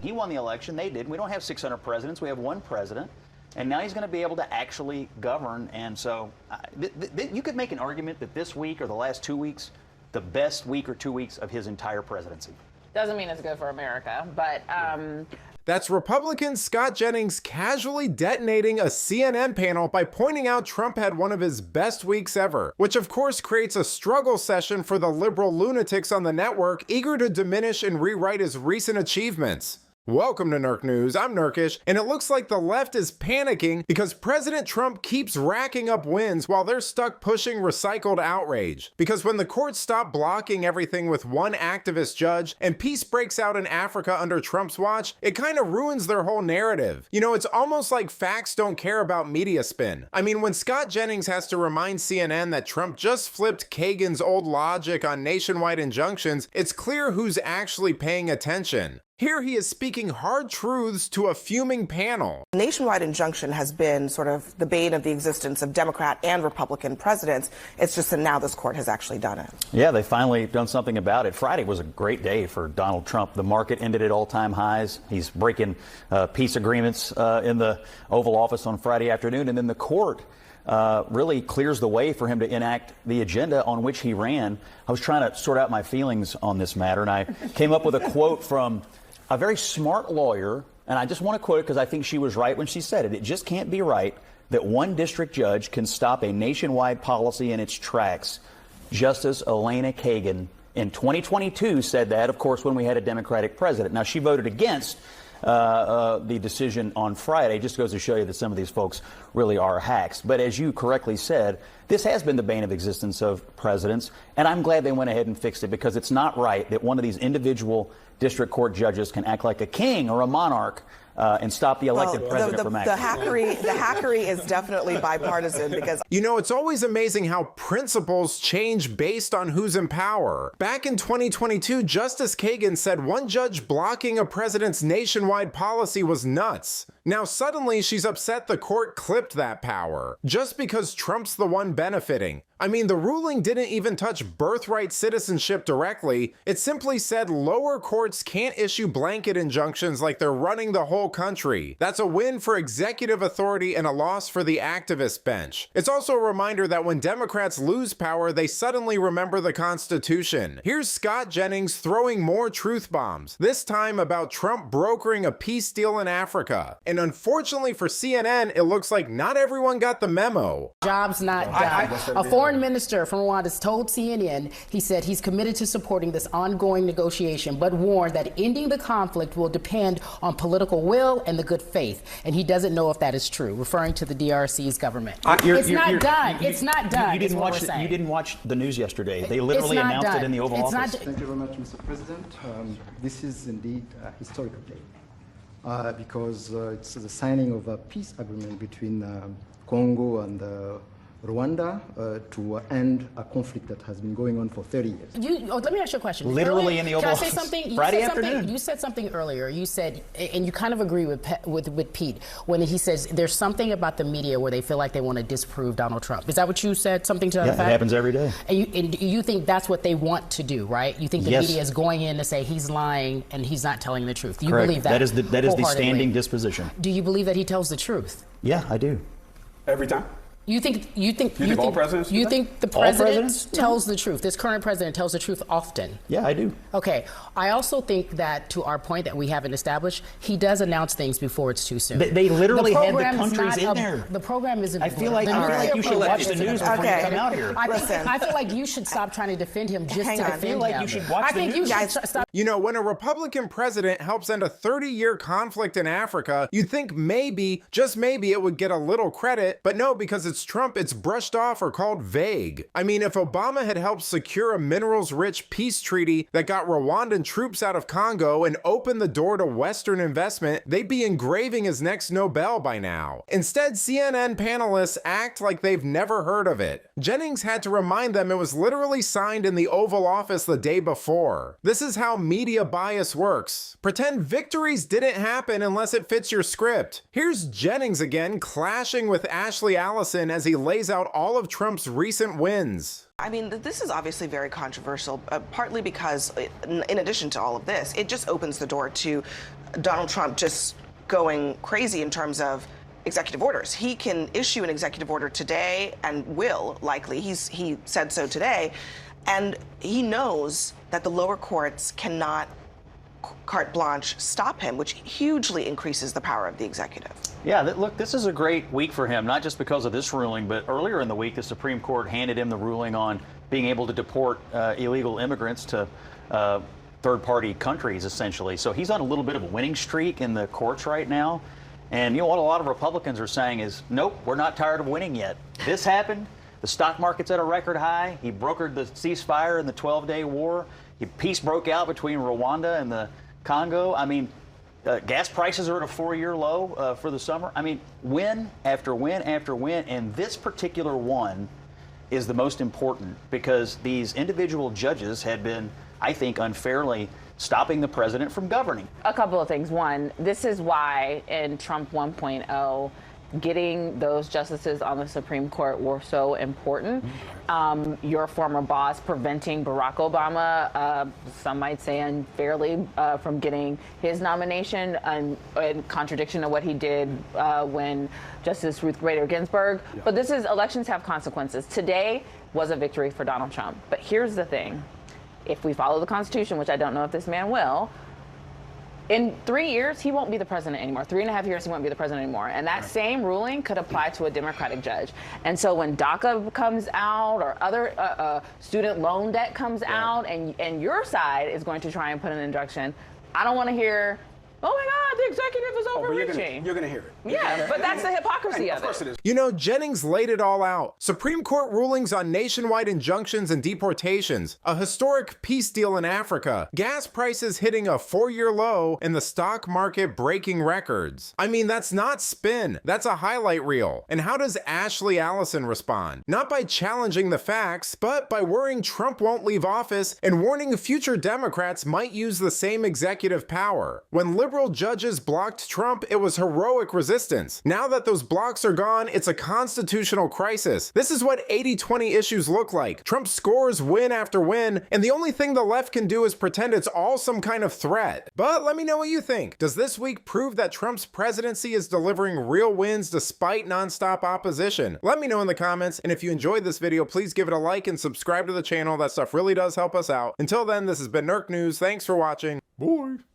He won the election, they didn't. We don't have 600 presidents, we have one president. And now he's going to be able to actually govern. And so you could make an argument that this week or the last 2 weeks, the best week or 2 weeks of his entire presidency. Doesn't mean it's good for America, but... That's Republican Scott Jennings casually detonating a CNN panel by pointing out Trump had one of his best weeks ever, which of course creates a struggle session for the liberal lunatics on the network eager to diminish and rewrite his recent achievements. Welcome to Nerk News, I'm Nerkish, and it looks like the left is panicking because President Trump keeps racking up wins while they're stuck pushing recycled outrage. Because when the courts stop blocking everything with one activist judge and peace breaks out in Africa under Trump's watch, it kind of ruins their whole narrative. You know, it's almost like facts don't care about media spin. I mean, when Scott Jennings has to remind CNN that Trump just flipped Kagan's old logic on nationwide injunctions, it's clear who's actually paying attention. Here he is speaking hard truths to a fuming panel. Nationwide injunction has been sort of the bane of the existence of Democrat and Republican presidents. It's just that now this court has actually done it. Yeah, they finally done something about it. Friday was a great day for Donald Trump. The market ended at all-time highs. He's breaking peace agreements in the Oval Office on Friday afternoon, and then the court really clears the way for him to enact the agenda on which he ran. I was trying to sort out my feelings on this matter, and I came up with a quote from a very smart lawyer, and I just want to quote it because I think she was right when she said it. It just can't be right that one district judge can stop a nationwide policy in its tracks. Justice Elena Kagan in 2022 said that, of course, when we had a Democratic president. Now, she voted against the decision on Friday. Just goes to show you that some of these folks really are hacks. But as you correctly said, this has been the bane of existence of presidents, and I'm glad they went ahead and fixed it, because it's not right that one of these individual district court judges can act like a king or a monarch and stop the elected president from acting. The hackery is definitely bipartisan because... You know, it's always amazing how principles change based on who's in power. Back in 2022, Justice Kagan said one judge blocking a president's nationwide policy was nuts. Now suddenly she's upset the court clipped that power, just because Trump's the one benefiting. I mean, the ruling didn't even touch birthright citizenship directly. It simply said lower courts can't issue blanket injunctions like they're running the whole country. That's a win for executive authority and a loss for the activist bench. It's also a reminder that when Democrats lose power, they suddenly remember the Constitution. Here's Scott Jennings throwing more truth bombs, this time about Trump brokering a peace deal in Africa. And unfortunately for CNN, it looks like not everyone got the memo. Jobs not done. A foreign minister from Rwanda has told CNN, he said he's committed to supporting this ongoing negotiation, but warned that ending the conflict will depend on political will and the good faith. And he doesn't know if that is true, referring to the DRC's government. It's not done. It's not done. You didn't watch the news yesterday. They literally announced it in the Oval Office. Thank you very much, Mr. President. This is indeed a historical day because it's the signing of a peace agreement between Congo and Rwanda to end a conflict that has been going on for 30 years. Let me ask you a question. Literally in the Oval Office. Can I say something? Friday afternoon. You said something earlier. You said, and you kind of agree with Pete, when he says there's something about the media where they feel like they want to disprove Donald Trump. Is that what you said? Something to that effect? Yeah, it happens every day. And you think that's what they want to do, right? You think the media is going in to say he's lying and he's not telling the truth. You believe that? That is the standing disposition. Do you believe that he tells the truth? Yeah, I do. Every time? You think all presidents do that? think the president tells the truth? This current president tells the truth often? Yeah, I do. Okay. I also think that, to our point that we haven't established, he does announce things before it's too soon. They literally had the countries in there. The program isn't. I feel like you should watch the news before you come out here. I feel like you should stop trying to defend him just to defend him. I feel like you should watch the news. You should stop. You know, when a Republican president helps end a 30-year conflict in Africa, you'd think maybe, just maybe, it would get a little credit, but no, because it's Trump, it's brushed off or called vague. I mean, if Obama had helped secure a minerals-rich peace treaty that got Rwandan troops out of Congo and opened the door to Western investment, they'd be engraving his next Nobel by now. Instead, CNN panelists act like they've never heard of it. Jennings had to remind them it was literally signed in the Oval Office the day before. This is how media bias works. Pretend victories didn't happen unless it fits your script. Here's Jennings again clashing with Ashley Allison Allison as he lays out all of Trump's recent wins. I mean, this is obviously very controversial, partly because, in addition to all of this, it just opens the door to Donald Trump just going crazy in terms of executive orders. He can issue an executive order today and will likely. He said so today. And he knows that the lower courts cannot carte blanche stop him, which hugely increases the power of the executive. Yeah, look, this is a great week for him, not just because of this ruling, but earlier in the week, the Supreme Court handed him the ruling on being able to deport illegal immigrants to third-party countries, essentially. So he's on a little bit of a winning streak in the courts right now. And you know what a lot of Republicans are saying is, nope, we're not tired of winning yet. This happened. The stock market's at a record high. He brokered the ceasefire in the 12-day war. Peace broke out between Rwanda and the Congo. I mean, gas prices are at a 4-year low for the summer. I mean, win after win after win. And this particular one is the most important because these individual judges had been, I think, unfairly stopping the president from governing. A couple of things. One, this is why in Trump 1.0, getting those justices on the Supreme Court were so important. Your former boss preventing Barack Obama, some might say unfairly, from getting his nomination in contradiction to what he did when Justice Ruth Bader Ginsburg. Yeah. But elections have consequences. Today was a victory for Donald Trump. But here's the thing. If we follow the Constitution, which I don't know if this man will, in 3 years, he won't be the president anymore. 3.5 years, he won't be the president anymore. And that same ruling could apply to a Democratic judge. And so when DACA comes out or other student loan debt comes out and your side is going to try and put an injunction, I don't want to hear, oh my God, the executive is overreaching. You're going to hear it. Yeah, but that's the hypocrisy of it. Of course it is. You know, Jennings laid it all out. Supreme Court rulings on nationwide injunctions and deportations, a historic peace deal in Africa, gas prices hitting a 4-year low, and the stock market breaking records. I mean, that's not spin. That's a highlight reel. And how does Ashley Allison respond? Not by challenging the facts, but by worrying Trump won't leave office and warning future Democrats might use the same executive power. When liberal judges blocked Trump, it was heroic resistance. Now that those blocks are gone, it's a constitutional crisis. This is what 80-20 issues look like. Trump scores win after win, and the only thing the left can do is pretend it's all some kind of threat. But let me know what you think. Does this week prove that Trump's presidency is delivering real wins despite nonstop opposition? Let me know in the comments, and if you enjoyed this video, please give it a like and subscribe to the channel. That stuff really does help us out. Until then, this has been Nerk News. Thanks for watching. Bye.